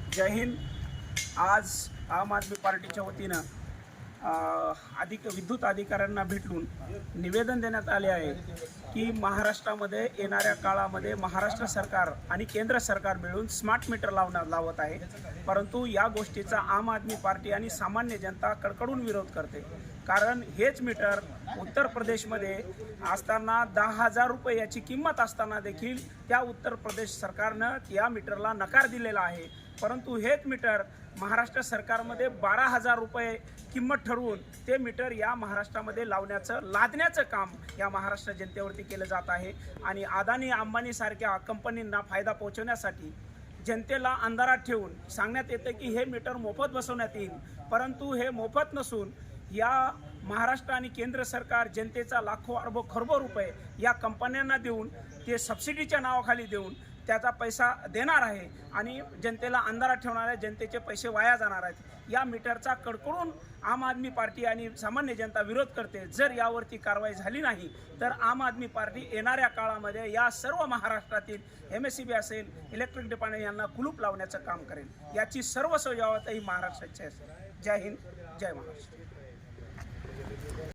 जय हिंद। आज आम आदमी पार्टीच्या वतीनं विद्युत अधिकाऱ्यांना भेटून निवेदन देण्यात आले आहे की महाराष्ट्रामध्ये येणाऱ्या काळामध्ये महाराष्ट्र सरकार आणि केंद्र सरकार मिळून स्मार्ट मीटर लावत आहे, परंतु या गोष्टीचा आम आदमी पार्टी आणि सामान्य जनता कडकडून विरोध करते। कारण हेच मीटर उत्तर प्रदेशमध्ये असताना 10,000 रुपये याची किंमत असताना देखील त्या उत्तर प्रदेश सरकारनं या मीटरला नकार दिलेला आहे, परंतु हेच मीटर महाराष्ट्र सरकारमध्ये 12,000 रुपये किंमत ठरवून ते मीटर या महाराष्ट्रामध्ये लादण्याचं काम या महाराष्ट्र जनतेवरती केलं जात आहे। आणि अदानी अंबानी सारख्या कंपनींना फायदा पोहोचवण्यासाठी जनतेला अंधारात ठेवून सांगण्यात येतं की हे मीटर मोफत बसवण्यात येईल, परंतु हे मोफत नसून या महाराष्ट्र आणि केंद्र सरकार जनतेचा लाखो अरबो खरबो रुपये या कंपन्यांना देऊन ते सबसिडीच्या नावाखाली देऊन त्याचा पैसा देणार आहे आणि जनतेला अंधारात ठेवणाऱ्या जनतेचे पैसे वाया जाणार आहेत। या मीटरचा कडकडून आम आदमी पार्टी आणि सामान्य जनता विरोध करते। जर यावरती कारवाई झाली नाही तर आम आदमी पार्टी येणाऱ्या काळामध्ये या सर्व महाराष्ट्रातील MSEB असेल, इलेक्ट्रिक डिपार्टमेंट यांना कुलूप लावण्याचं काम करेल। याची सर्व जबाबदारी महाराष्ट्राची असेल। जय हिंद, जय महाराष्ट्र।